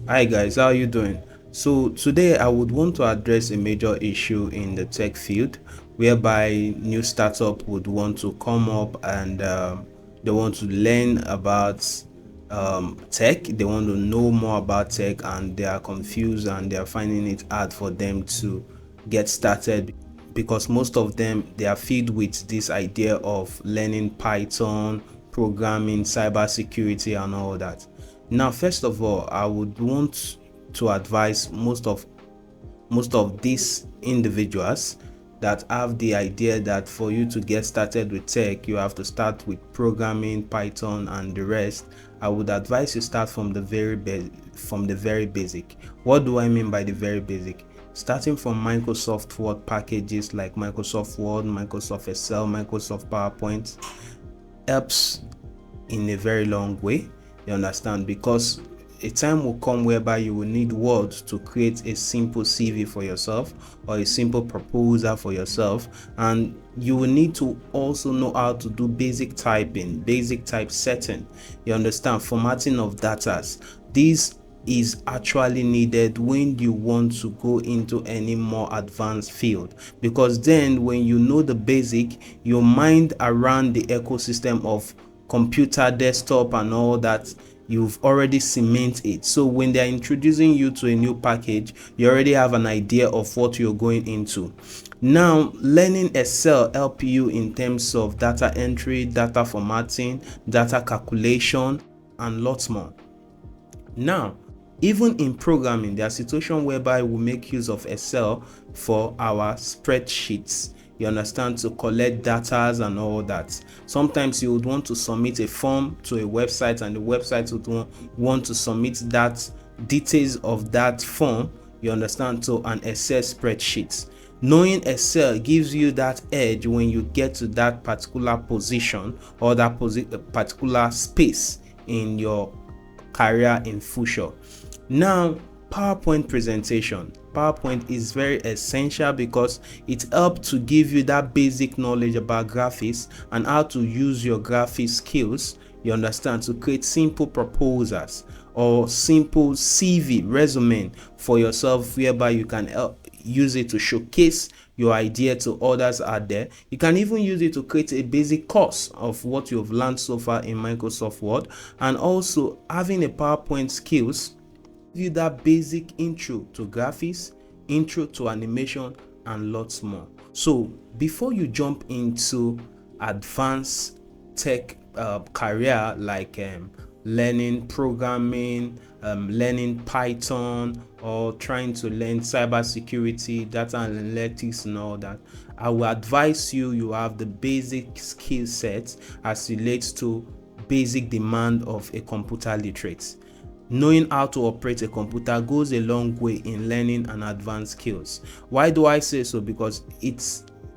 Hi guys, how are you doing? So today I would want to address a major issue in the tech field whereby new startup would want to come up and they want to learn about tech. They want to know more about tech and they are confused and they are finding it hard for them to get started because most of them they are filled with this idea of learning Python, programming, cybersecurity and all that. Now, first of all, I would want to advise most of these individuals that have the idea that for you to get started with tech, you have to start with programming, Python, and the rest. I would advise you start from the very basic. What do I mean by the very basic? Starting from Microsoft Word packages like Microsoft Word, Microsoft Excel, Microsoft PowerPoint helps in a very long way. You understand? Because a time will come whereby you will need words to create a simple CV for yourself or a simple proposal for yourself, and you will need to also know how to do basic typing, basic typesetting. You understand? Formatting of data. This is actually needed when you want to go into any more advanced field, because then when you know the basic, your mind around the ecosystem of computer, desktop and all that, you've already cement it. So when they're introducing you to a new package, you already have an idea of what you're going into. Now, learning Excel help you in terms of data entry, data formatting, data calculation and lots more. Now, even in programming, there are situations whereby we make use of Excel for our spreadsheets. You understand, to collect data and all that. Sometimes you would want to submit a form to a website and the website would want to submit that details of that form, you understand, to an Excel spreadsheet. Knowing Excel gives you that edge when you get to that particular position or that particular space in your career in future. Now, PowerPoint presentation. PowerPoint is very essential because it helps to give you that basic knowledge about graphics and how to use your graphic skills, you understand, to create simple proposals or simple CV resume for yourself, whereby you can use it to showcase your idea to others out there. You can even use it to create a basic course of what you've learned so far in Microsoft Word, and also having a PowerPoint skills give you that basic intro to graphics, intro to animation and lots more. So before you jump into advanced tech career like learning programming, learning Python, or trying to learn cybersecurity, data analytics and all that, I will advise you have the basic skill set as relates to basic demand of a computer literate. Knowing how to operate a computer goes a long way in learning and advanced skills. Why do I say so? Because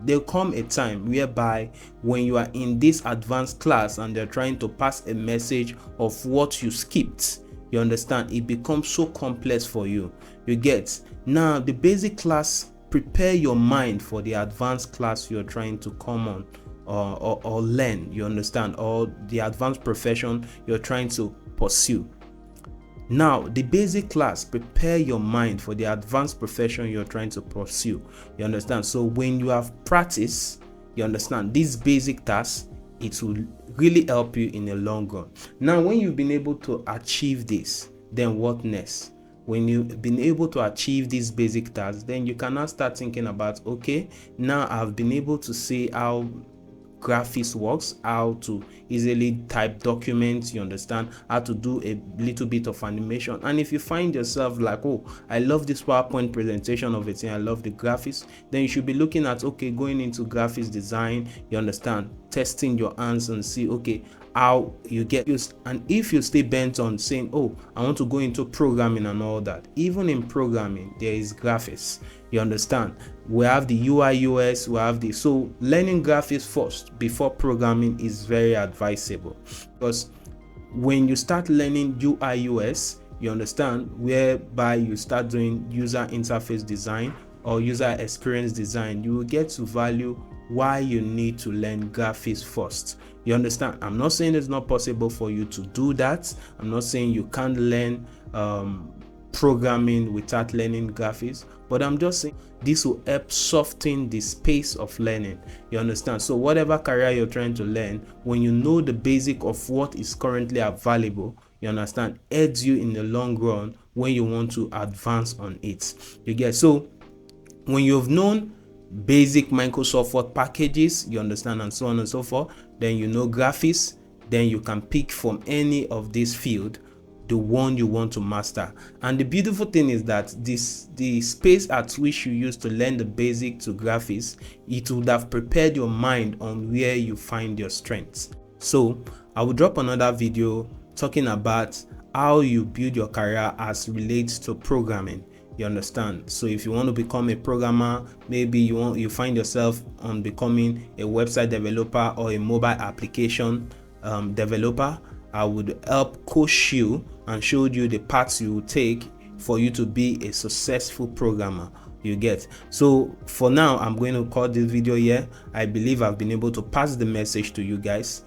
there'll come a time whereby when you are in this advanced class and they're trying to pass a message of what you skipped, you understand, it becomes so complex for you. You get? Now, the basic class prepare your mind for the advanced class you're trying to come on or learn, you understand, or the advanced profession you're trying to pursue. Now, the basic class prepare your mind for the advanced profession you're trying to pursue. You understand? So when you have practice, you understand, these basic tasks, it will really help you in the long run. Now, when you've been able to achieve this, then what next? When you've been able to achieve these basic tasks, then you can now start thinking about, okay, now I've been able to see how graphics works, how to easily type documents, you understand, how to do a little bit of animation. And if you find yourself like, oh, I love this PowerPoint presentation of it and I love the graphics, then you should be looking at, okay, going into graphics design, you understand, testing your hands and see, okay, how you get used. And if you stay bent on saying, oh, I want to go into programming and all that, even in programming there is graphics, you understand, we have the UI UX, we have the, so learning graphics first before programming is very advisable, because when you start learning UI UX, you understand, whereby you start doing user interface design or user experience design, you will get to value why you need to learn graphics first. You understand? I'm not saying it's not possible for you to do that. I'm not saying you can't learn programming without learning graphics, but I'm just saying this will help soften the space of learning. You understand? So whatever career you're trying to learn, when you know the basic of what is currently available, you understand, aids you in the long run when you want to advance on it. You get? So when you've known basic Microsoft Word packages, you understand, and so on and so forth, then you know graphics, then you can pick from any of this field the one you want to master. And the beautiful thing is that the space at which you used to learn the basic to graphics, it would have prepared your mind on where you find your strengths. So I will drop another video talking about how you build your career as relates to programming. You understand? So if you want to become a programmer, maybe you find yourself on becoming a website developer or a mobile application developer, I would help coach you and show you the paths you will take for you to be a successful programmer. You get? So for now, I'm going to cut this video here. I believe I've been able to pass the message to you guys.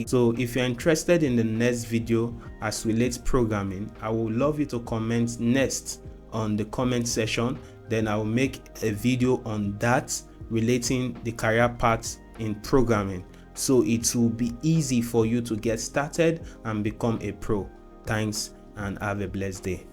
So if you're interested in the next video as relates programming, I would love you to comment next on the comment section. Then I will make a video on that relating the career paths in programming, so it will be easy for you to get started and become a pro. Thanks and have a blessed day.